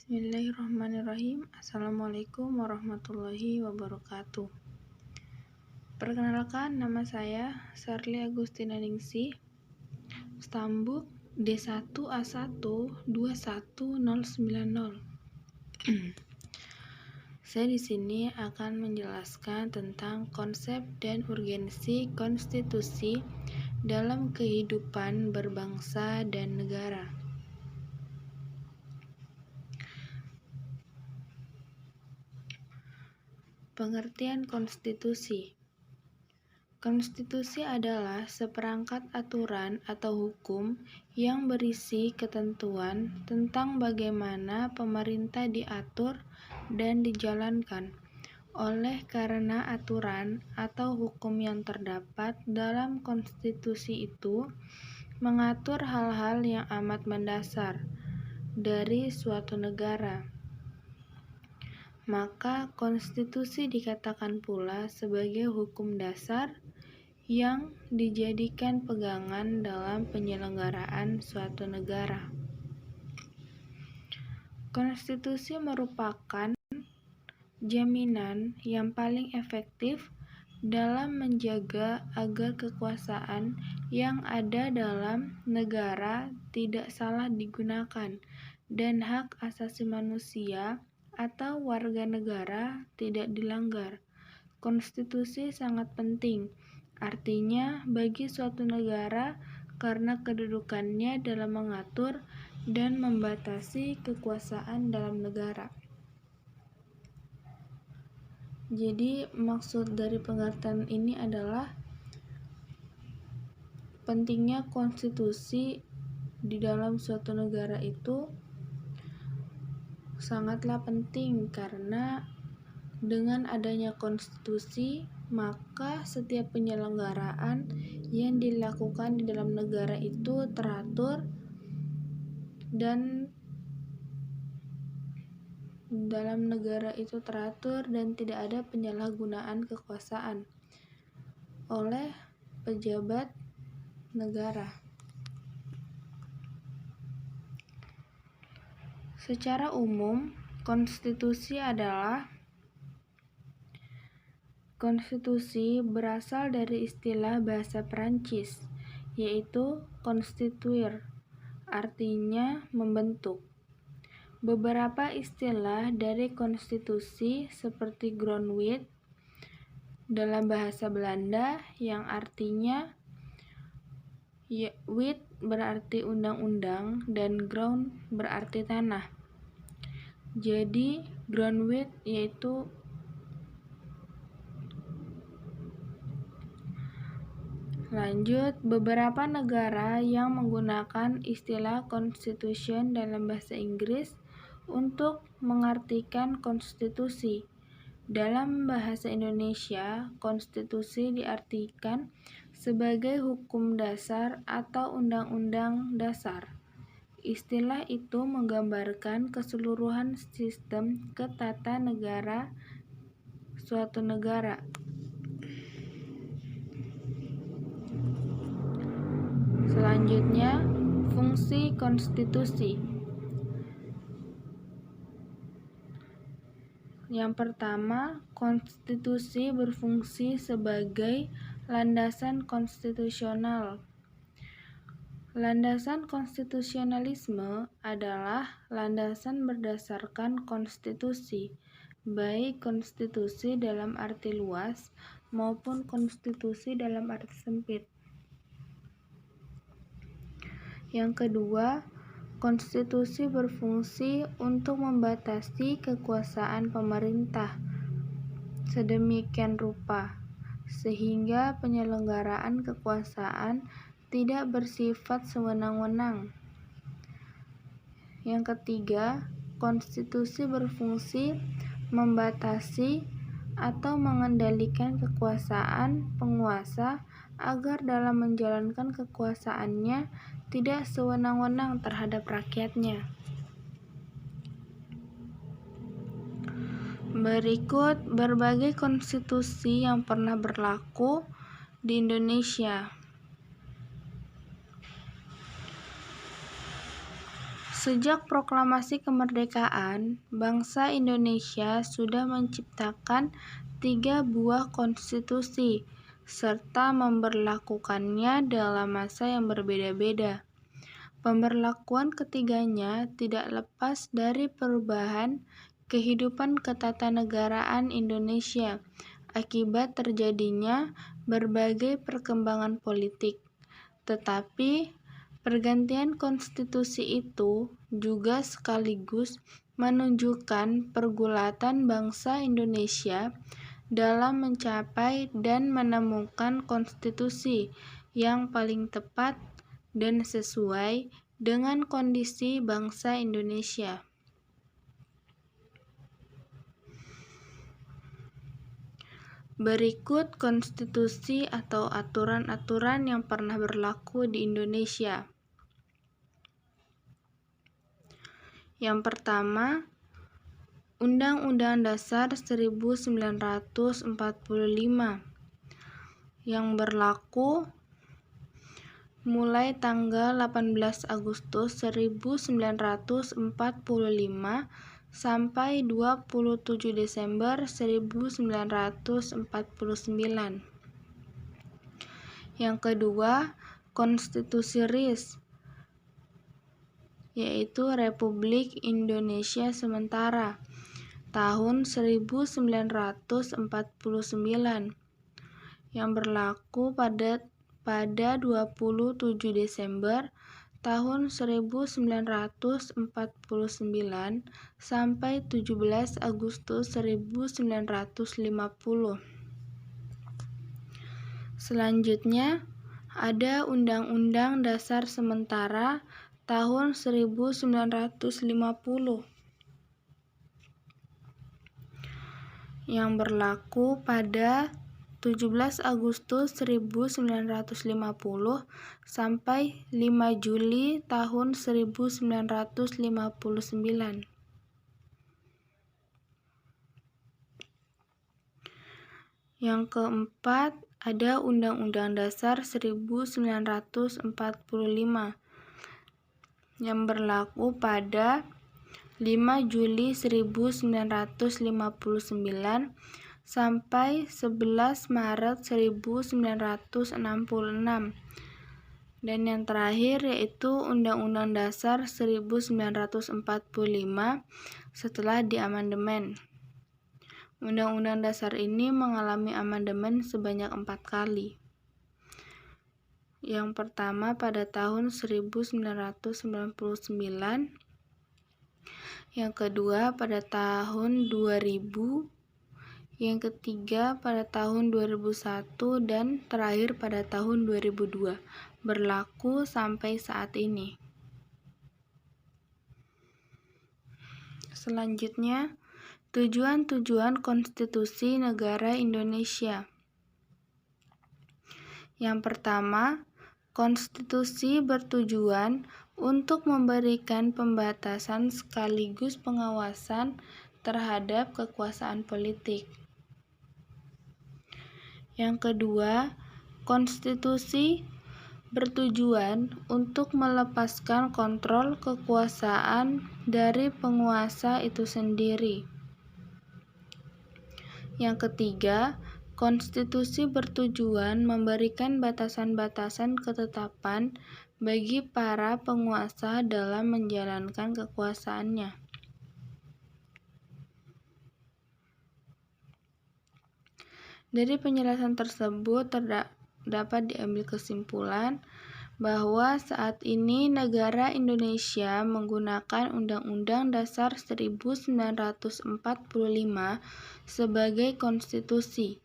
Bismillahirrahmanirrahim. Assalamualaikum warahmatullahi wabarakatuh. Perkenalkan, nama saya Sarli Agustina Ningsih, Stambuk D1A1 21090. Saya di sini akan menjelaskan tentang konsep dan urgensi konstitusi dalam kehidupan berbangsa dan negara. Pengertian konstitusi. Konstitusi adalah seperangkat aturan atau hukum yang berisi ketentuan tentang bagaimana pemerintah diatur dan dijalankan. Oleh karena aturan atau hukum yang terdapat dalam konstitusi itu mengatur hal-hal yang amat mendasar dari suatu negara, maka konstitusi dikatakan pula sebagai hukum dasar yang dijadikan pegangan dalam penyelenggaraan suatu negara. Konstitusi merupakan jaminan yang paling efektif dalam menjaga agar kekuasaan yang ada dalam negara tidak salah digunakan dan hak asasi manusia atau warga negara tidak dilanggar. Konstitusi sangat penting, artinya bagi suatu negara karena kedudukannya dalam mengatur dan membatasi kekuasaan dalam negara. Jadi maksud dari pengertian ini adalah pentingnya konstitusi di dalam suatu negara itu sangatlah penting, karena dengan adanya konstitusi maka setiap penyelenggaraan yang dilakukan di dalam negara itu teratur dan tidak ada penyalahgunaan kekuasaan oleh pejabat negara. Secara umum, konstitusi berasal dari istilah bahasa Perancis, yaitu constituer, artinya membentuk. Beberapa istilah dari konstitusi seperti grondwet dalam bahasa Belanda yang artinya wet berarti undang-undang dan grond berarti tanah. Jadi grondwet yaitu beberapa negara yang menggunakan istilah constitution dalam bahasa Inggris untuk mengartikan konstitusi. Dalam bahasa Indonesia, konstitusi diartikan sebagai hukum dasar atau undang-undang dasar. Istilah itu menggambarkan keseluruhan sistem ketatanegaraan suatu negara. Selanjutnya, fungsi konstitusi. Yang pertama, konstitusi berfungsi sebagai landasan konstitusional. Landasan konstitusionalisme adalah landasan berdasarkan konstitusi, baik konstitusi dalam arti luas maupun konstitusi dalam arti sempit. Yang kedua, konstitusi berfungsi untuk membatasi kekuasaan pemerintah sedemikian rupa sehingga penyelenggaraan kekuasaan tidak bersifat sewenang-wenang. Yang ketiga, konstitusi berfungsi membatasi atau mengendalikan kekuasaan penguasa agar dalam menjalankan kekuasaannya tidak sewenang-wenang terhadap rakyatnya. Berikut berbagai konstitusi yang pernah berlaku di Indonesia. Sejak proklamasi kemerdekaan, bangsa Indonesia sudah menciptakan 3 buah konstitusi, serta memberlakukannya dalam masa yang berbeda-beda. Pemberlakuan ketiganya tidak lepas dari perubahan kehidupan ketatanegaraan Indonesia akibat terjadinya berbagai perkembangan politik. Tetapi pergantian konstitusi itu juga sekaligus menunjukkan pergulatan bangsa Indonesia dalam mencapai dan menemukan konstitusi yang paling tepat dan sesuai dengan kondisi bangsa Indonesia. Berikut konstitusi atau aturan-aturan yang pernah berlaku di Indonesia. Yang pertama, Undang-Undang Dasar 1945 yang berlaku mulai tanggal 18 Agustus 1945 sampai 27 Desember 1949. Yang kedua, Konstitusi RIS, yaitu Republik Indonesia Sementara, tahun 1949, yang berlaku pada 27 Desember tahun 1949 sampai 17 Agustus 1950. Selanjutnya, ada Undang-Undang Dasar Sementara tahun 1950 yang berlaku pada 17 Agustus 1950 sampai 5 Juli tahun 1959. Yang keempat, ada Undang-Undang Dasar 1945 yang berlaku pada 5 Juli 1959 sampai 11 Maret 1966. Dan yang terakhir yaitu Undang-Undang Dasar 1945 setelah diamandemen. Undang-Undang Dasar ini mengalami amandemen sebanyak 4 kali. Yang pertama pada tahun 1999, yang kedua pada tahun 2000, yang ketiga pada tahun 2001, dan terakhir pada tahun 2002, berlaku sampai saat ini. Selanjutnya, tujuan-tujuan konstitusi negara Indonesia. Yang pertama, konstitusi bertujuan untuk memberikan pembatasan sekaligus pengawasan terhadap kekuasaan politik. Yang kedua, konstitusi bertujuan untuk melepaskan kontrol kekuasaan dari penguasa itu sendiri. Yang ketiga, konstitusi bertujuan memberikan batasan-batasan ketetapan bagi para penguasa dalam menjalankan kekuasaannya. Dari penjelasan tersebut dapat diambil kesimpulan bahwa saat ini negara Indonesia menggunakan Undang-Undang Dasar 1945 sebagai konstitusi.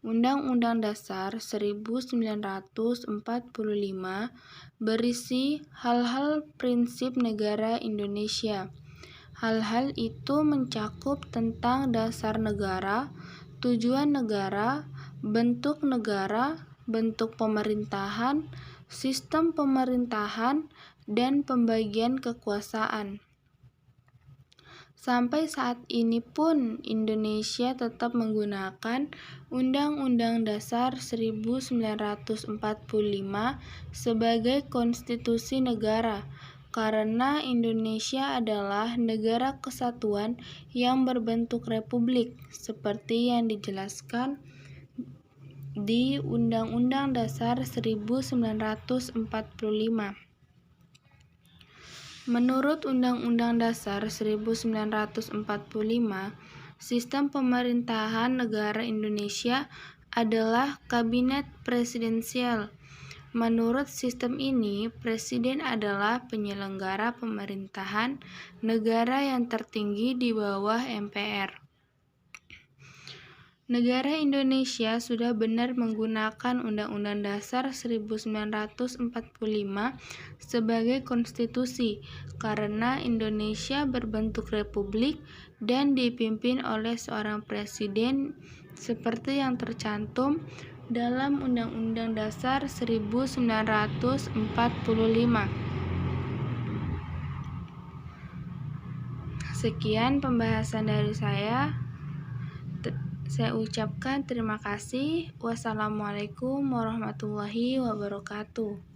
Undang-Undang Dasar 1945 berisi hal-hal prinsip negara Indonesia. Hal-hal itu mencakup tentang dasar negara, tujuan negara, bentuk pemerintahan, sistem pemerintahan, dan pembagian kekuasaan. Sampai saat ini pun Indonesia tetap menggunakan Undang-Undang Dasar 1945 sebagai konstitusi negara, karena Indonesia adalah negara kesatuan yang berbentuk republik, seperti yang dijelaskan di Undang-Undang Dasar 1945. Menurut Undang-Undang Dasar 1945, sistem pemerintahan negara Indonesia adalah kabinet presidensial. Menurut sistem ini, presiden adalah penyelenggara pemerintahan negara yang tertinggi di bawah MPR. Negara Indonesia sudah benar menggunakan Undang-Undang Dasar 1945 sebagai konstitusi karena Indonesia berbentuk republik dan dipimpin oleh seorang presiden seperti yang tercantum dalam Undang-Undang Dasar 1945. Sekian pembahasan dari saya. Saya ucapkan terima kasih. Wassalamualaikum warahmatullahi wabarakatuh.